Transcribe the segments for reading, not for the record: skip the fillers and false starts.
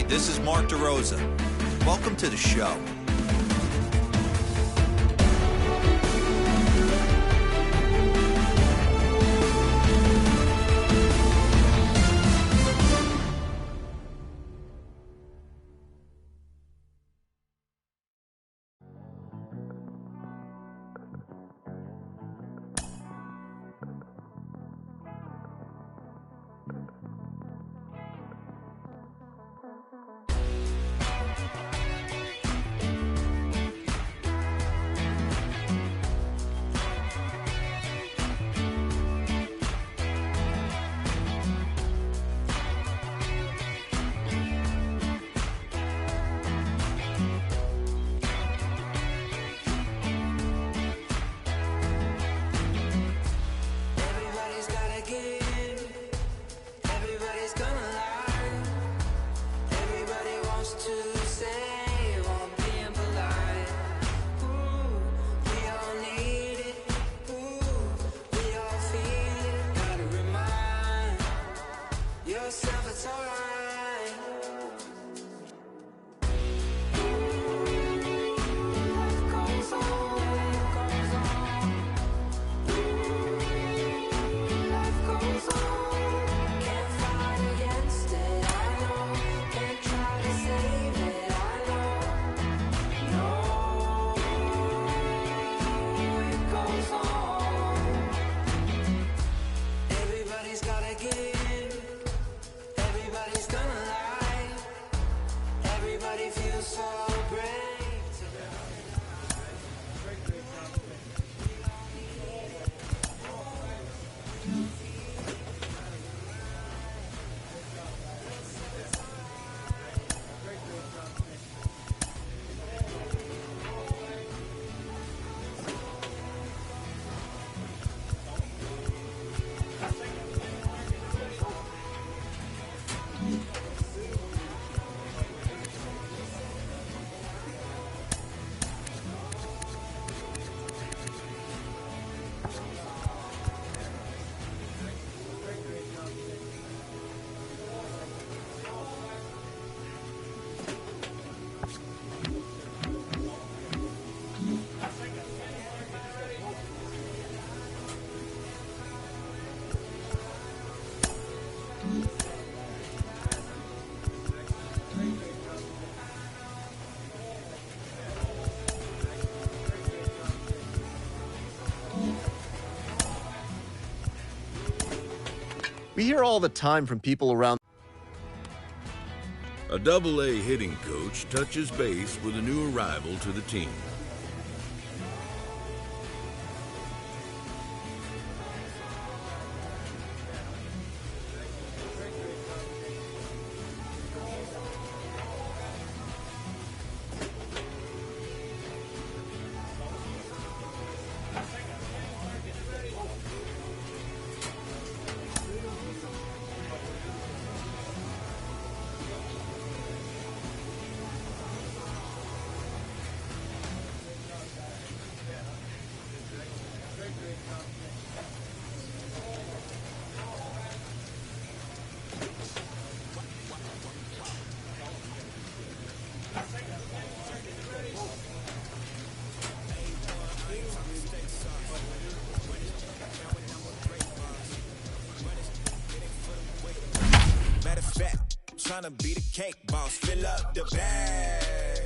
this is Mark DeRosa. Welcome to the show. We hear all the time from people around. A Double-A hitting coach touches base with a new arrival to the team. Trying to be the cake boss, fill up the bag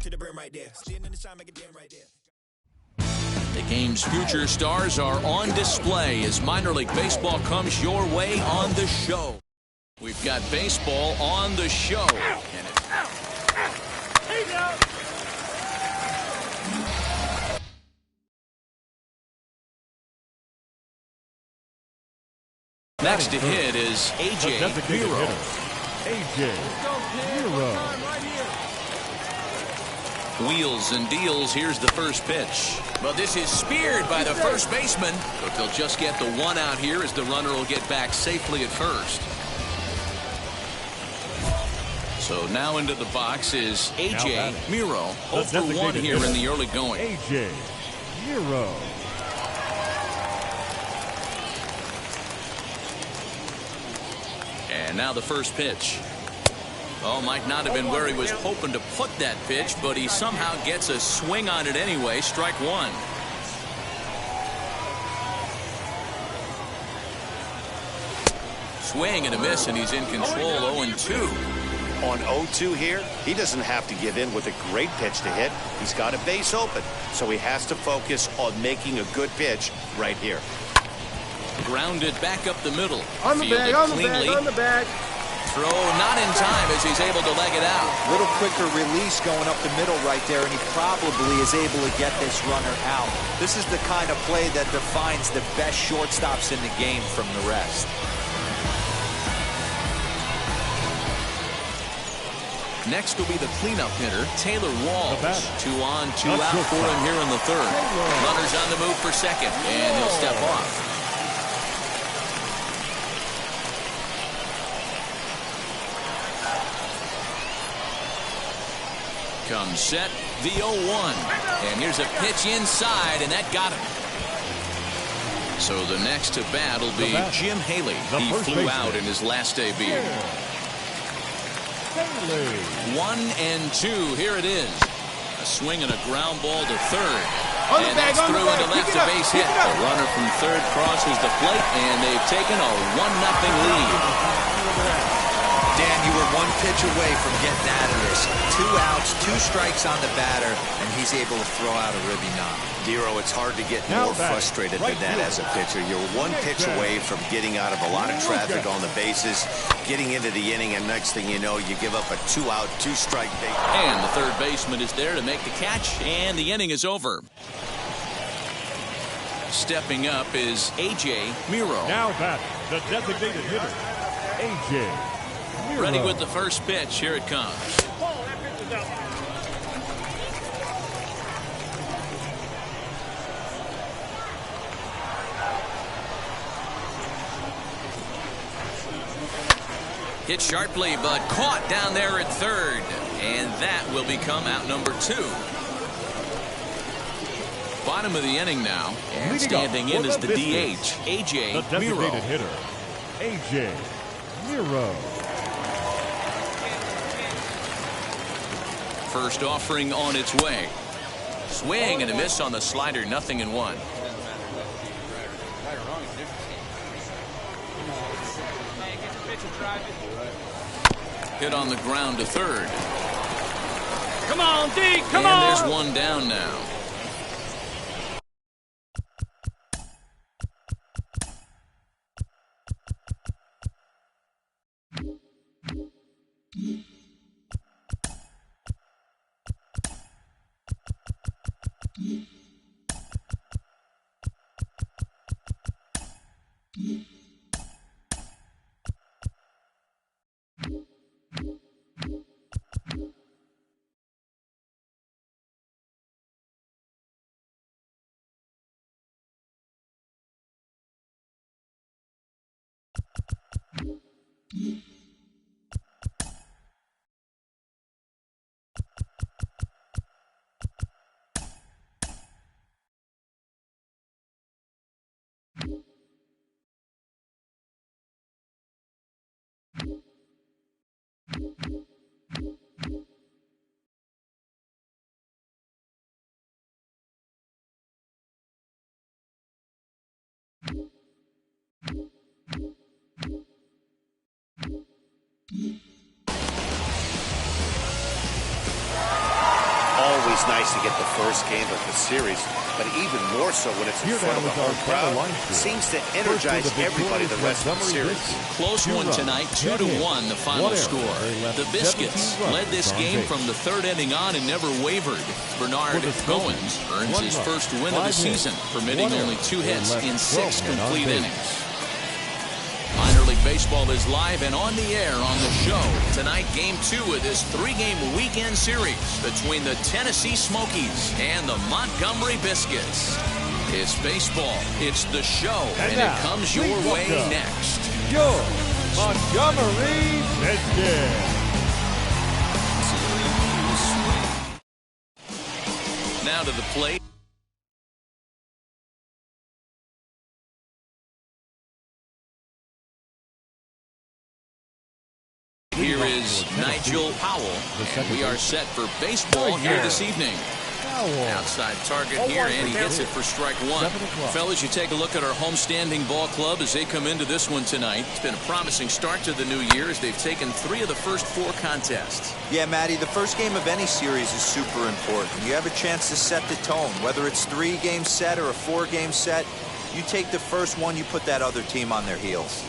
to the brim right there. Standing in the shine, make it damn right there. The game's future stars are on display as minor league baseball comes your way on the show. We've got baseball on the show. And next to hit is A.J. Miro. A.J. Miro. Wheels and deals. Here's the first pitch. Well, this is speared by the first baseman, but they'll just get the one out here as the runner will get back safely at first. So now into the box is A.J. Miro. 0 for 1 here in the early going. A.J. Miro. And now the first pitch. Oh, might not have been where he was hoping to put that pitch, but he somehow gets a swing on it anyway. Strike one. Swing and a miss, and he's in control. 0-2. On 0-2 here, he doesn't have to give in with a great pitch to hit. He's got a base open, so he has to focus on making a good pitch right here. Grounded back up the middle. On the bag, on the bag. Throw not in time as he's able to leg it out. Little quicker release going up the middle right there, and he probably is able to get this runner out. This is the kind of play that defines the best shortstops in the game from the rest. Next will be the cleanup hitter, Taylor Walls. 2 on, 2 out for him here in the third. Runners on the move for second, and he'll step off. Comes set, the 0-1. And here's a pitch inside, and that got him. So the next to bat will be Jim Haley. He flew out in his last debut. 1-2. Here it is. A swing and a ground ball to third. And that's through into left, a base hit. The runner from third crosses the plate, and they've taken a 1-0 lead. Dan, you were one pitch away from getting out of this. 2 outs, 2 strikes on the batter, and he's able to throw out a ribby knock. Dero, it's hard to get more frustrated than that as a pitcher. You're one pitch away from getting out of a lot of traffic on the bases, getting into the inning, and next thing you know, you give up a 2-out, 2-strike base. And the third baseman is there to make the catch, and the inning is over. Stepping up is A.J. Miro. Now bat, the designated hitter, A.J. Miro. Ready with the first pitch. Here it comes. Hit sharply, but caught down there at third. And that will become out number 2. Bottom of the inning now. And standing in is the DH, A.J. The designated Miro. hitter, A.J. Miro. First offering on its way. Swing and a miss on the slider. 0-1. Hit on the ground to third. Come on, D, come and on. There's one down now. Always nice to get the first game of the series, but even more so when it's in front of a home crowd. Seems to energize everybody the rest of the series. Close one tonight, 2-1 the final score. The Biscuits led this game from the third inning on and never wavered. Bernard Goins earns his first win of the season, permitting only 2 hits in 6 complete innings. Minor League Baseball is live and on the air on the show. Tonight, Game 2 of this 3-game weekend series between the Tennessee Smokies and the Montgomery Biscuits. It's baseball, it's the show, and it comes your way next. Your Montgomery Biscuits. Now to the plate. Here is night Nigel Powell. And we are set for baseball here this evening. Outside target here, and he hits it for strike one. Fellas, you take a look at our homestanding ball club as they come into this one tonight. It's been a promising start to the new year as they've taken 3 of the first 4 contests. Yeah, Matty, the first game of any series is super important. You have a chance to set the tone. Whether it's 3-game set or a 4-game set, you take the first one, you put that other team on their heels.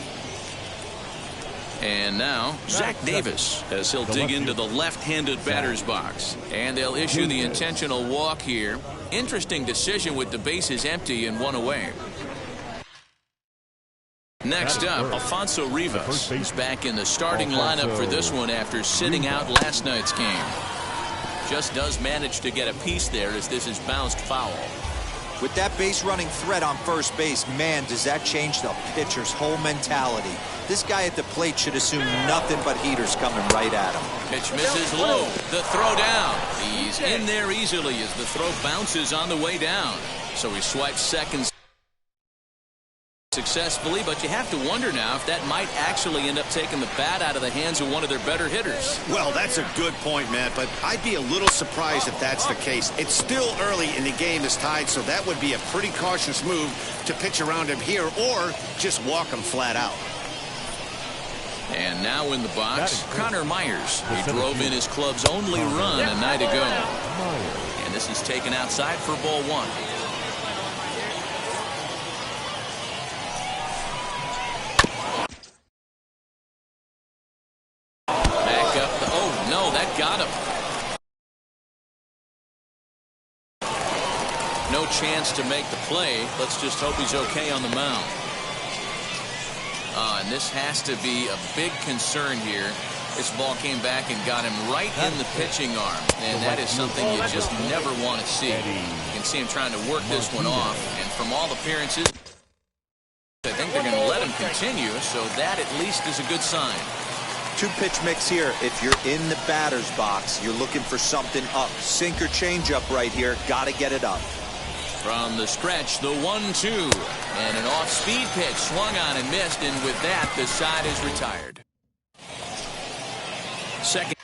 And now, Zach Davis, as he'll dig into the left-handed batter's box. And they'll issue the intentional walk here. Interesting decision with the bases empty and 1 away. Next up, Alfonso Rivas is back in the starting lineup for this one after sitting out last night's game. Just does manage to get a piece there as this is bounced foul. With that base running threat on first base, man, does that change the pitcher's whole mentality. This guy at the plate should assume nothing but heaters coming right at him. Pitch misses low. The throw down. He's in there easily as the throw bounces on the way down. So he swipes second successfully, but you have to wonder now if that might actually end up taking the bat out of the hands of one of their better hitters. Well, that's a good point, Matt, but I'd be a little surprised if that's the case. It's still early in the game is tied, so that would be a pretty cautious move to pitch around him here or just walk him flat out. And now in the box, Connor Myers. He drove in his club's only run a night ago. And this is taken outside for ball 1. Got him. No chance to make the play. Let's just hope he's okay on the mound. And this has to be a big concern here. This ball came back and got him right in the pitching arm. And that is something you just never want to see. You can see him trying to work this one off. And from all appearances, I think they're going to let him continue. So that at least is a good sign. 2-pitch mix here. If you're in the batter's box, you're looking for something up. Sink or change up right here. Got to get it up. From the stretch, the 1-2. And an off-speed pitch swung on and missed. And with that, the side is retired. Second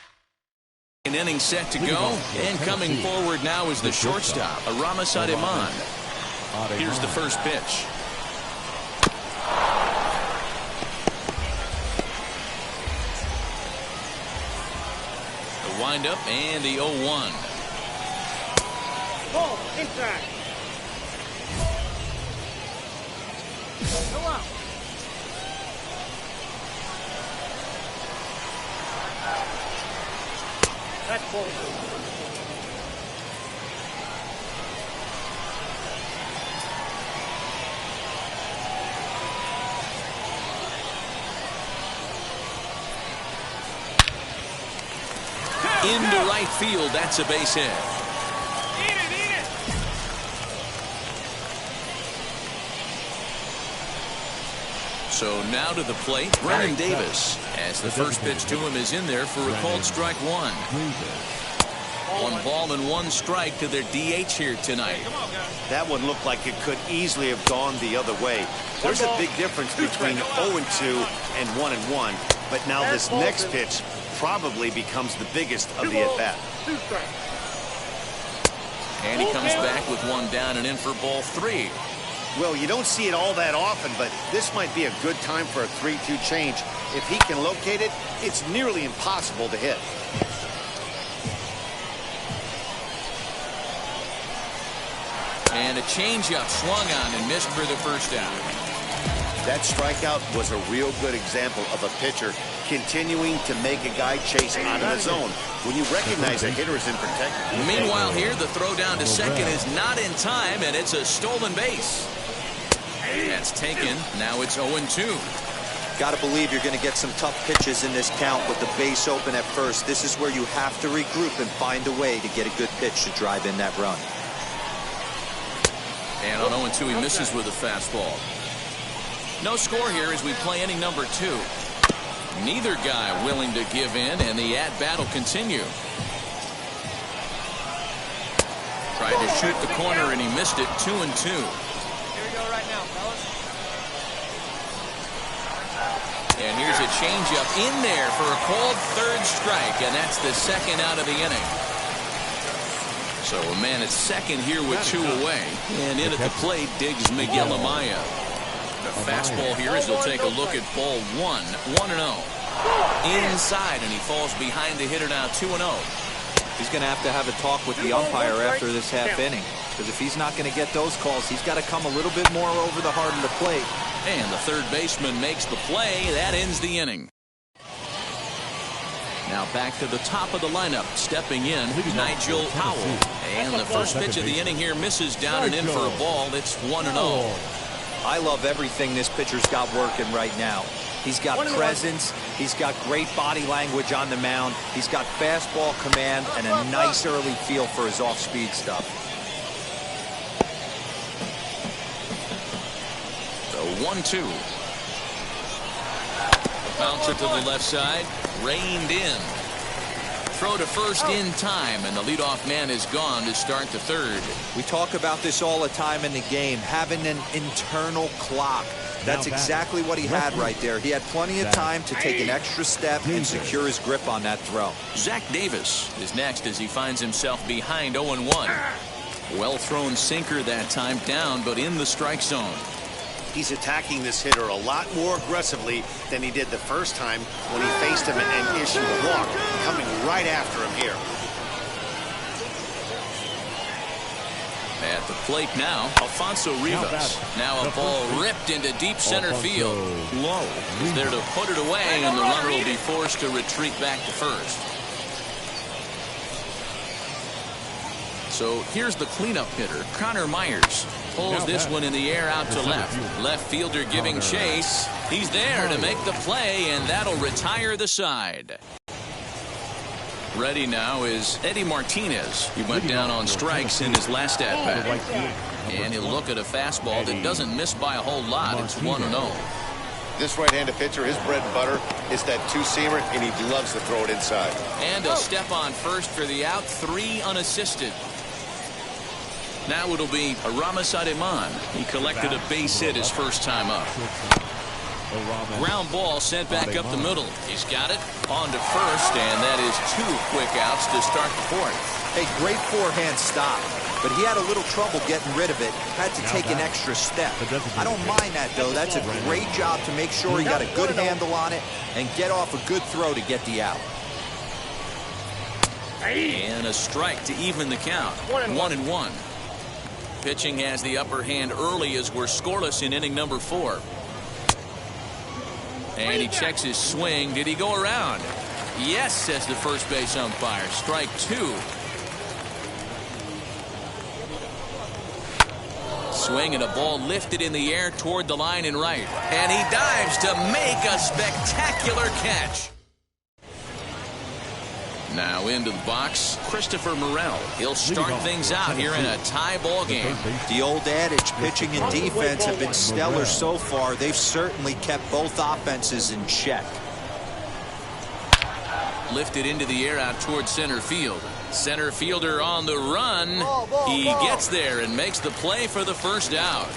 inning set to go. And coming forward now is the shortstop, Aramis Ademan. Here's the first pitch. Wind up and the 0-1. Ball inside. Go out. That's ball. Into right field. That's a base hit. Eat it. So now to the plate, Brennan Davis, as the first pitch to him is in there for a called strike 1. 1 ball and 1 strike to their DH here tonight. That one looked like it could easily have gone the other way. There's a big difference between 0-2 and 1-1, but now this next pitch probably becomes the biggest of the at-bat. And he comes back with 1 down and in for ball 3. Well, you don't see it all that often, but this might be a good time for a 3-2 change. If he can locate it, it's nearly impossible to hit. And a changeup swung on and missed for the first out. That strikeout was a real good example of a pitcher continuing to make a guy chase out of the zone. When you recognize a hitter is in protection. Meanwhile here, the throw down to second is not in time, and it's a stolen base. That's taken. Now it's 0-2. Got to believe you're going to get some tough pitches in this count with the base open at first. This is where you have to regroup and find a way to get a good pitch to drive in that run. And on 0-2, he misses with a fastball. No score here as we play inning number 2. Neither guy willing to give in, and the at-bat will continue. Tried to shoot the corner, and he missed it. 2-2. Here we go right now, fellas. And here's a changeup in there for a called third strike, and that's the second out of the inning. So a man at second here with 2 away. And in at the plate digs Miguel Amaya. The fastball here as he'll take a look at ball 1. 1-0. Inside, and he falls behind the hitter now 2-0. He's going to have a talk with the umpire after this half inning. Because if he's not going to get those calls, he's got to come a little bit more over the heart of the plate. And the third baseman makes the play. That ends the inning. Now back to the top of the lineup. Stepping in, Nigel Powell. And the first pitch of the inning here misses down and in for a ball. It's 1-0. I love everything this pitcher's got working right now. He's got presence. He's got great body language on the mound. He's got fastball command and a nice early feel for his off-speed stuff. The 1-2. Bounce it to the left side. Reined in. Throw to first in time, and the leadoff man is gone to start the third. We talk about this all the time in the game, having an internal clock. That's exactly what he had right there. He had plenty of time to take an extra step and secure his grip on that throw. Zach Davis is next as he finds himself behind 0-1. Well thrown sinker that time, down but in the strike zone. He's attacking this hitter a lot more aggressively than he did the first time when he faced him and issued a walk. Coming right after him here. At the plate now, Alfonso Rivas. Now a ball ripped into deep center field. Low is there to put it away, and the runner will be forced to retreat back to first. So here's the cleanup hitter, Connor Myers. Pulls this one in the air out to left. Left fielder giving chase. He's there to make the play, and that'll retire the side. Ready now is Eddie Martinez. He went down on strikes in his last at-bat. And he'll look at a fastball that doesn't miss by a whole lot. It's 1-0. This right-handed pitcher, his bread and butter is that two-seamer, and he loves to throw it inside. And a step on first for the out, 3 unassisted. Now it'll be Aramis Ademan. He collected a base hit his first time up. Ground ball sent back up the middle. He's got it on to first, and that is 2 quick outs to start the fourth. Hey, great forehand stop, but he had a little trouble getting rid of it. Had to take an extra step. I don't mind that, though. That's a great job to make sure he got a good handle on it and get off a good throw to get the out. And a strike to even the count. 1-1. Pitching has the upper hand early as we're scoreless in inning number 4. And he checks his swing. Did he go around? Yes, says the first base umpire. Strike 2. Swing and a ball lifted in the air toward the line and right. And he dives to make a spectacular catch. Now into the box, Christopher Morel. He'll start things out here in a tie ball game. The old adage, pitching and defense have been stellar so far. They've certainly kept both offenses in check. Lifted into the air out toward center field. Center fielder on the run. He gets there and makes the play for the first out.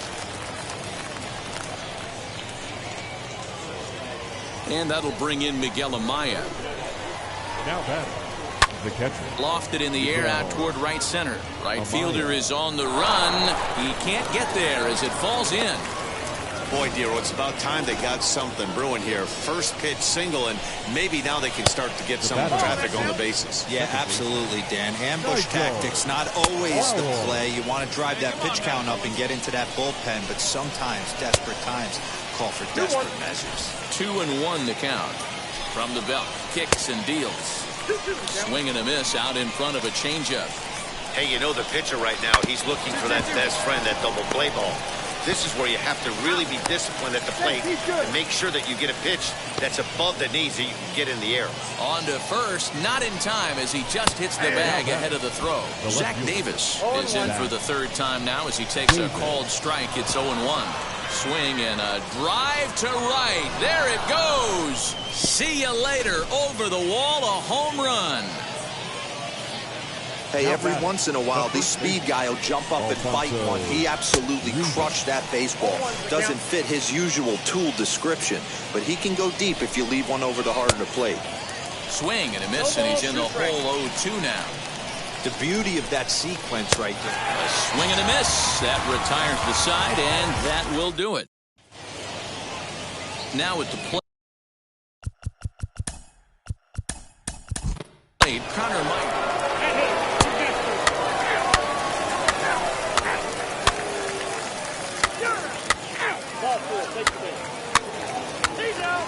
And that'll bring in Miguel Amaya. Now batting, the catcher. Lofted in the air out toward right center. Right fielder is on the run. He can't get there as it falls in. Boy, Dero, it's about time they got something brewing here. First pitch single, and maybe now they can start to get some traffic on the bases. Yeah, absolutely, Dan. Ambush tactics, not always the play. You want to drive that pitch count up and get into that bullpen, but sometimes desperate times call for desperate measures. 2-1 the count. From the belt, kicks and deals. Swing and a miss out in front of a changeup. Hey, you know the pitcher right now, he's looking for that best friend, that double play ball. This is where you have to really be disciplined at the plate and make sure that you get a pitch that's above the knees that you can get in the air. On to first, not in time as he just hits the bag ahead of the throw. Zach Davis is in for the third time now as he takes a called strike. It's 0-1. Swing and a drive to right. There it goes. See you later. Over the wall, a home run. Hey, every once in a while, this speed guy will jump up and fight one. He absolutely crushed that baseball. Doesn't fit his usual tool description, but he can go deep if you leave one over the heart of the plate. Swing and a miss, and he's in the hole 0-2 now. The beauty of that sequence right there. A swing and a miss. That retires the side, and that will do it. Now at the plate, Connor Mike. Ball four, take the base. He's out.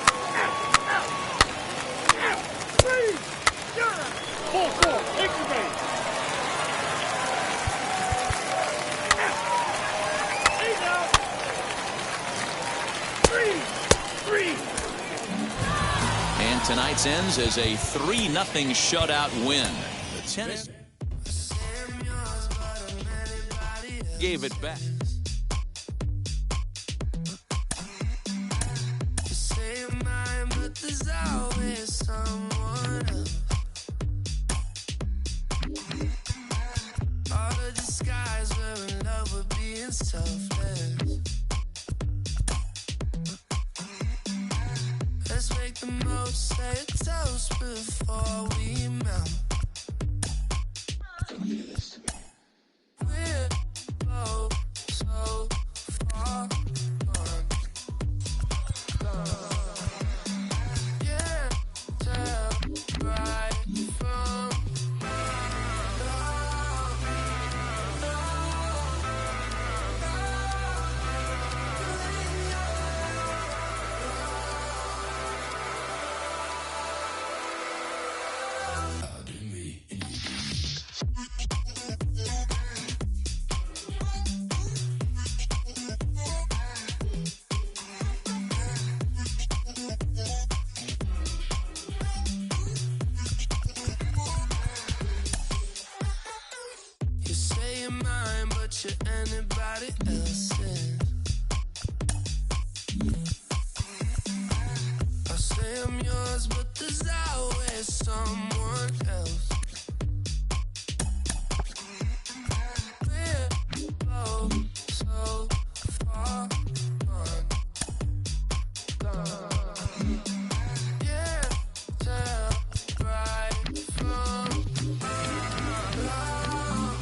Three. Ball four, take the base. He's out. Three. And tonight's ends as a 3-0 shutout win. The Tennessee gave it back. Let's make the most, say a toast before we melt. We're both so far gone. Yeah, tell right from you say you're mine, but you're anybody else's. I say I'm yours, but there's always someone else. We're both so far gone. Yeah, tell right from wrong.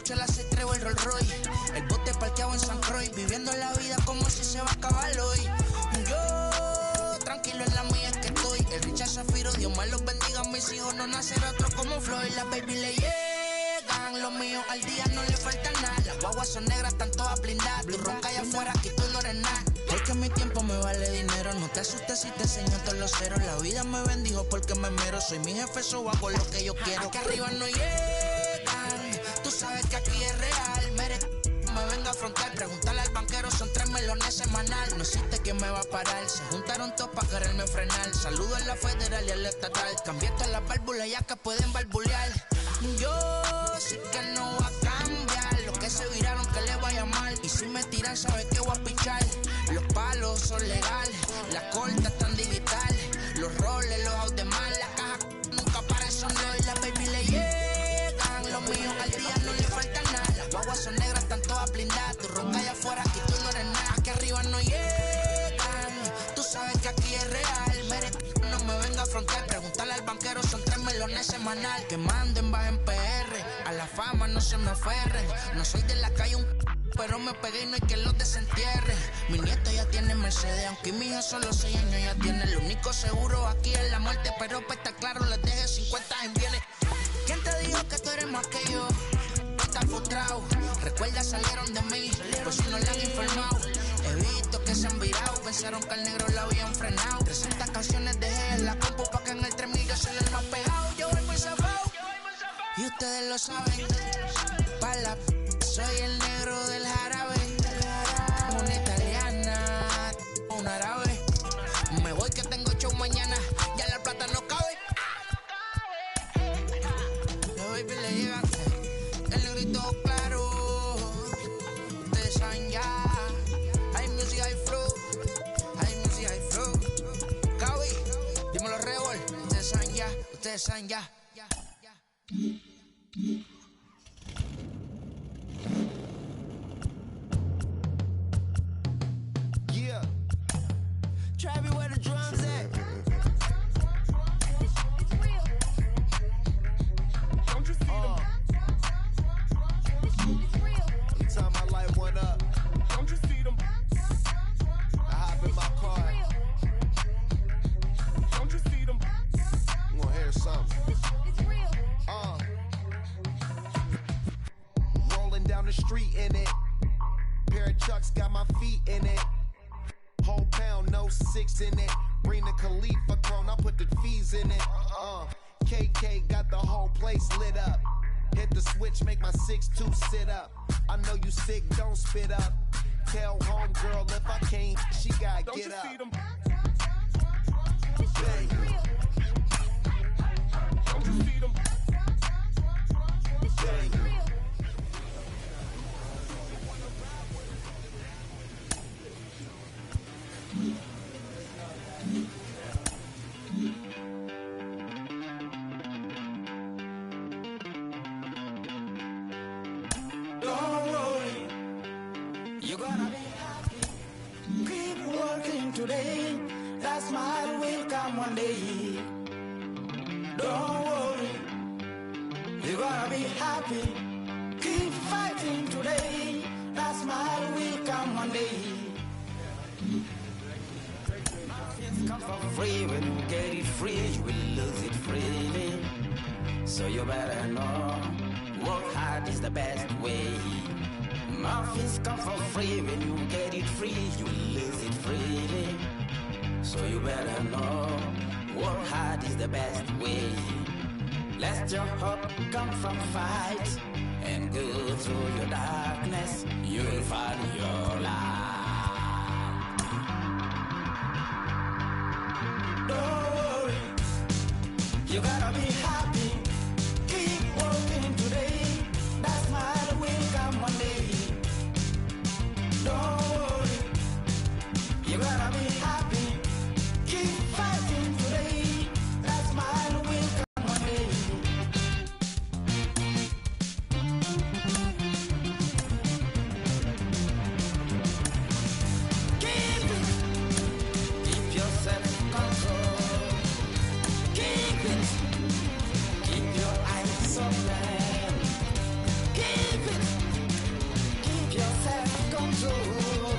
Chela se trevo el Rolls Royce, el bote parqueado en San Croix, viviendo la vida como si se va a acabar hoy. Yo tranquilo en la mía es que estoy, el Richard Zafiro, Dios más los bendiga, mis hijos no nacerá otro como Floyd. Las baby le llegan, los míos al día no le falta nada, las guaguas son negras, están todas blindadas, tú ronca allá afuera, aquí tú no eres nada. Porque mi tiempo me vale dinero, no te asustes si te enseño todos los ceros, la vida me bendijo porque me mero, soy mi jefe, so hago lo que yo quiero. Aquí arriba no llegan, tú sabes que aquí es real, me venga a afrontar, pregúntale al banquero, son 3 melones semanal, no existe quien me va a parar, se juntaron todos para quererme frenar, saludo a la federal y a la estatal, cambié todas las válvulas ya que pueden barbulear, yo sí que no voy a cambiar, los que se viraron que le vaya mal, y si me tiran sabes que voy a pichar, los palos son legales, las cortas están digitales, los roles, los out de mal, las cajas nunca paran, son los y la baby le llegan, los míos al día no le falta nada, las guaguas son negras, están todas blindadas, tú ronca allá afuera, aquí tú no eres nada, aquí arriba no llegan, tú sabes que aquí es real, no me venga a afrontar, pregúntale al banquero, son 3 melones semanal, que manden, bajen PR, a la fama no se me aferren, no soy de la calle pero me pegué y no hay que los desentierre. Mi nieto ya tiene Mercedes, aunque mi hija solo 6 años ya tiene. Lo único seguro aquí es la muerte, pero para estar claro les deje 50 en bienes. ¿Quién te dijo que tú eres más que yo? está frustrado. Recuerda, salieron de mí, por si no le han informado. He visto que se han virado, pensaron que al negro lo habían frenado. 300 canciones dejé en la compu pa' que en el 3000 se les más pegado. Yo voy muy zafado, y ustedes lo saben. Pala, soy el negro del jarabe. Una italiana, un árabe. Me voy que tengo show mañana, ya la plata no cabe. Los baby le llegan, el negrito claro. Ustedes saben ya, hay music, hay flow. Hay music, hay flow. Cabi, dímelo Rebol. Ustedes saben ya, ustedes saben ya. Yeah. Travis, where the drums at? Don't you see them? Every time I light one up, Don't you see them? I hop in my car. Don't you see them? I'm gonna hear something. Rolling down the street in it. Pair of Chucks got my feet in it. Whole pound, no 6 in it. Bring the Khalifa clone, I put the fees in it. KK got the whole place lit up. Hit the switch, make my 6'2" sit up. I know you sick, don't spit up. Tell homegirl if I can't, she gotta Don't get you up. see them? Bang. Don't you see them? Bang. Don't worry, you're gonna be happy. Keep working today, that smile will come one day. Don't worry, you're gonna be happy. Keep fighting today, that smile will come one day. Nothing's come for free. When you get it free, you will lose it freely. So you better know, work hard is the best way. Muffins come for free. When you get it free, you will lose it freely. So you better know, work hard is the best way. Let your hope come from fight and go through your darkness. You will find your light. Don't worry, you gotta be happy. Keep working today, that smile will come one day. Don't worry, you gotta be happy. Keep fighting today, that smile will come one day. Keep it, keep your self-control. Keep it, keep your eyes open. Keep it, keep your self-control.